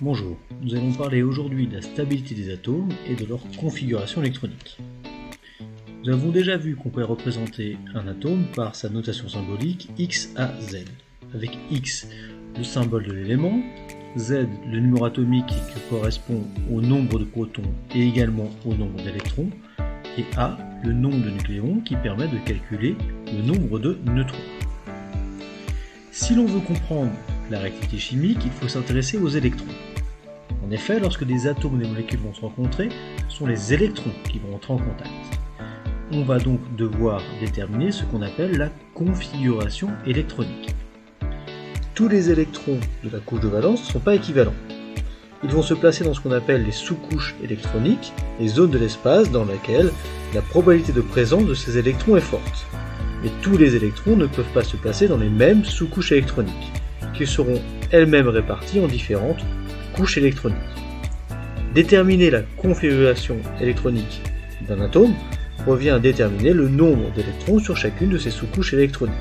Bonjour, nous allons parler aujourd'hui de la stabilité des atomes et de leur configuration électronique. Nous avons déjà vu qu'on pouvait représenter un atome par sa notation symbolique X à Z, avec X le symbole de l'élément, Z le numéro atomique qui correspond au nombre de protons et également au nombre d'électrons, et A le nombre de nucléons qui permet de calculer le nombre de neutrons. Si l'on veut comprendre la réactivité chimique, il faut s'intéresser aux électrons. En effet, lorsque des atomes ou des molécules vont se rencontrer, ce sont les électrons qui vont entrer en contact. On va donc devoir déterminer ce qu'on appelle la configuration électronique. Tous les électrons de la couche de valence ne sont pas équivalents. Ils vont se placer dans ce qu'on appelle les sous-couches électroniques, les zones de l'espace dans lesquelles la probabilité de présence de ces électrons est forte. Mais tous les électrons ne peuvent pas se placer dans les mêmes sous-couches électroniques, qui seront elles-mêmes réparties en différentes couches électroniques. Déterminer la configuration électronique d'un atome revient à déterminer le nombre d'électrons sur chacune de ces sous-couches électroniques.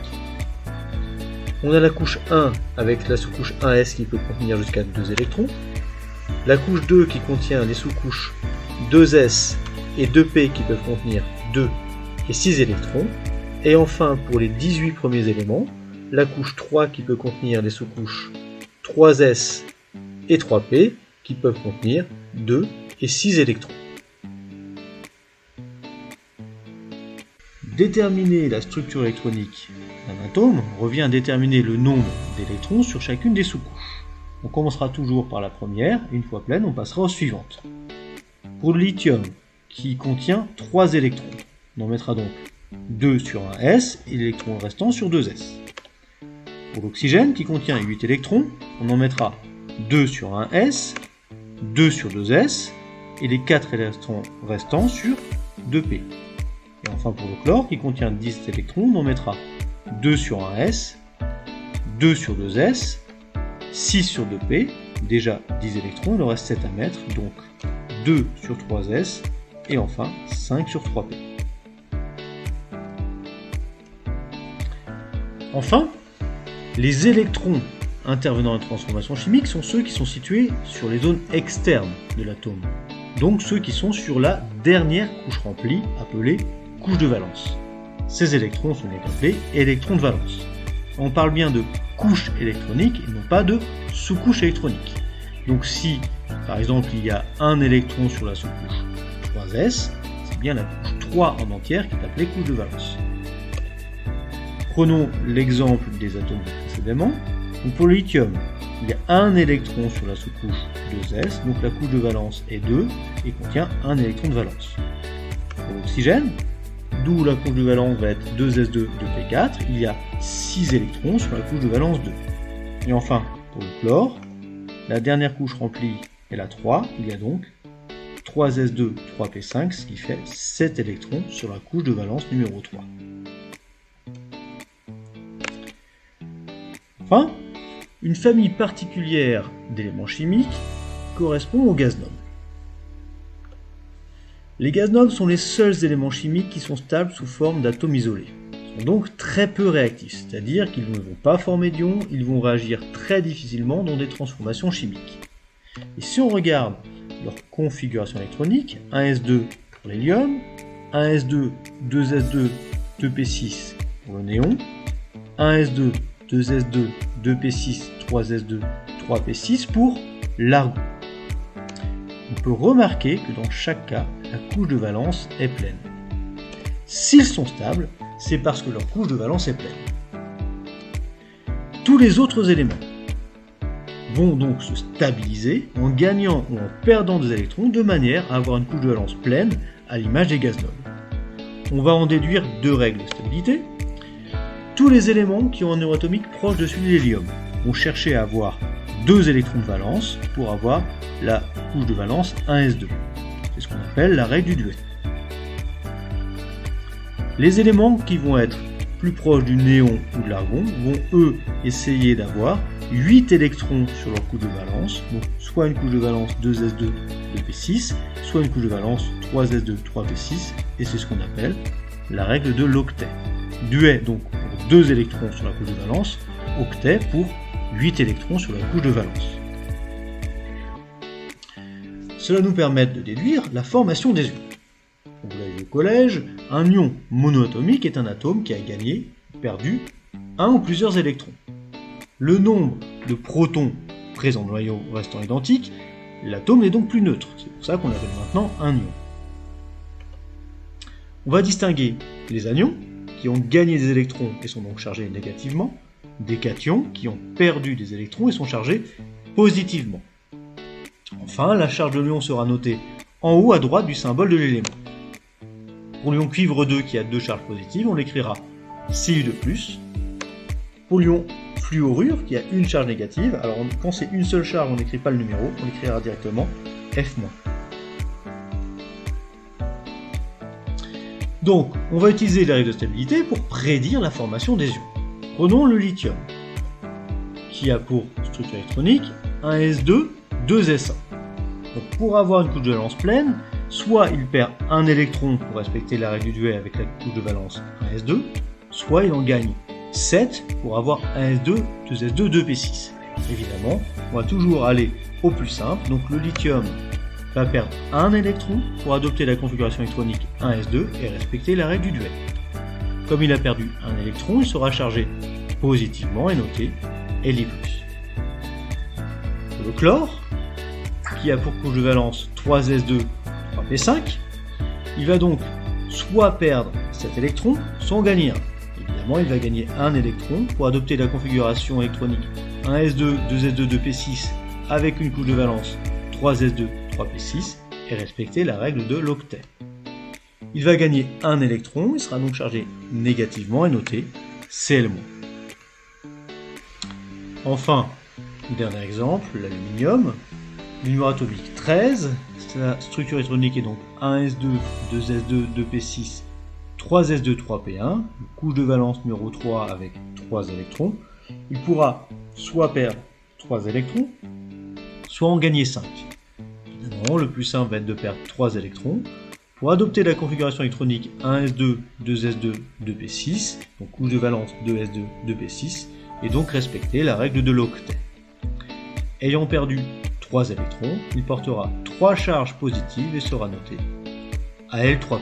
On a la couche 1 avec la sous-couche 1s qui peut contenir jusqu'à 2 électrons, la couche 2 qui contient les sous-couches 2s et 2p qui peuvent contenir 2 et 6 électrons, et enfin pour les 18 premiers éléments, la couche 3 qui peut contenir les sous-couches 3s et 3p qui peuvent contenir 2 et 6 électrons. Déterminer la structure électronique d'un atome revient à déterminer le nombre d'électrons sur chacune des sous-couches. On commencera toujours par la première, et une fois pleine, on passera aux suivantes. Pour le lithium, qui contient 3 électrons, on en mettra donc 2 sur un S et l'électron restant sur 2S. Pour l'oxygène, qui contient 8 électrons, on en mettra 2 sur un S, 2 sur 2S, et les 4 électrons restants sur 2P. Et enfin pour le chlore, qui contient 10 électrons, on en mettra 2 sur un S, 2 sur 2S, 6 sur 2P, déjà 10 électrons, il en reste 7 à mettre, donc 2 sur 3S, et enfin 5 sur 3P. Enfin, les électrons intervenant dans la transformation chimique sont ceux qui sont situés sur les zones externes de l'atome, donc ceux qui sont sur la dernière couche remplie, appelée couche de valence. Ces électrons sont donc appelés électrons de valence. On parle bien de couche électronique et non pas de sous-couche électronique. Donc si, par exemple, il y a un électron sur la sous-couche 3s, c'est bien la couche 3 en entière qui est appelée couche de valence. Prenons l'exemple des atomes précédemment. Donc pour le lithium, il y a un électron sur la sous-couche 2s, donc la couche de valence est 2 et contient un électron de valence. Pour l'oxygène, d'où la couche de valence va être 2s2, 2p4, il y a 6 électrons sur la couche de valence 2. Et enfin, pour le chlore, la dernière couche remplie est la 3, il y a donc 3s2, 3p5, ce qui fait 7 électrons sur la couche de valence numéro 3. Enfin, une famille particulière d'éléments chimiques correspond aux gaz nobles. Les gaz nobles sont les seuls éléments chimiques qui sont stables sous forme d'atomes isolés. Ils sont donc très peu réactifs, c'est-à-dire qu'ils ne vont pas former d'ions, ils vont réagir très difficilement dans des transformations chimiques. Et si on regarde leur configuration électronique, 1s2 pour l'hélium, 1s2, 2s2, 2p6 pour le néon, 1s2, 2s2, 2p6, 3s2, 3p6 pour l'argon. On peut remarquer que dans chaque cas, la couche de valence est pleine. S'ils sont stables, c'est parce que leur couche de valence est pleine. Tous les autres éléments vont donc se stabiliser en gagnant ou en perdant des électrons de manière à avoir une couche de valence pleine à l'image des gaz nobles. On va en déduire deux règles de stabilité. Tous les éléments qui ont un numéro atomique proche de celui de l'hélium vont chercher à avoir 2 électrons de valence pour avoir la couche de valence 1s2. C'est ce qu'on appelle la règle du duet. Les éléments qui vont être plus proches du néon ou de l'argon vont eux essayer d'avoir 8 électrons sur leur couche de valence, donc soit une couche de valence 2s2, 2p6, soit une couche de valence 3s2, 3p6, et c'est ce qu'on appelle la règle de l'octet. Duet donc pour 2 électrons sur la couche de valence, octet pour 8 électrons sur la couche de valence. Cela nous permet de déduire la formation des ions. Vous l'avez vu au collège, un ion monoatomique est un atome qui a gagné, perdu, un ou plusieurs électrons. Le nombre de protons présents dans le noyau restant identique, l'atome n'est donc plus neutre. C'est pour ça qu'on l'appelle maintenant un ion. On va distinguer les anions, qui ont gagné des électrons et sont donc chargés négativement, des cations, qui ont perdu des électrons et sont chargés positivement. Enfin, la charge de l'ion sera notée en haut à droite du symbole de l'élément. Pour l'ion cuivre 2 qui a 2 charges positives, on l'écrira Cu2+. Pour l'ion fluorure qui a une charge négative, alors quand c'est une seule charge, on n'écrit pas le numéro, on l'écrira directement F-. Donc, on va utiliser les règles de stabilité pour prédire la formation des ions. Prenons le lithium, qui a pour structure électronique un S2, 2 S1. Donc, pour avoir une couche de valence pleine, soit il perd un électron pour respecter la règle du duel avec la couche de valence 1 S2, soit il en gagne 7 pour avoir 1 S2, 2 S2, 2 P6. Évidemment, on va toujours aller au plus simple, donc le lithium va perdre un électron pour adopter la configuration électronique 1s2 et respecter la règle du duel. Comme il a perdu un électron, il sera chargé positivement et noté Li+. Le chlore, qui a pour couche de valence 3s2, 3p5, il va donc soit perdre cet électron, soit en gagner un. Évidemment, il va gagner un électron pour adopter la configuration électronique 1s2, 2s2, 2p6 avec une couche de valence 3s2, 3p6 et respecter la règle de l'octet. Il va gagner un électron, il sera donc chargé négativement et noté Cl-. Enfin, le dernier exemple, l'aluminium, numéro atomique 13, sa structure électronique est donc 1s2, 2s2, 2p6, 3s2, 3p1, couche de valence numéro 3 avec 3 électrons. Il pourra soit perdre 3 électrons, soit en gagner 5. Évidemment, le plus simple va être de perdre 3 électrons. Pour adopter la configuration électronique 1s2, 2s2, 2p6, donc couche de valence 2s2, 2p6, et donc respecter la règle de l'octet. Ayant perdu 3 électrons, il portera 3 charges positives et sera noté Al3+.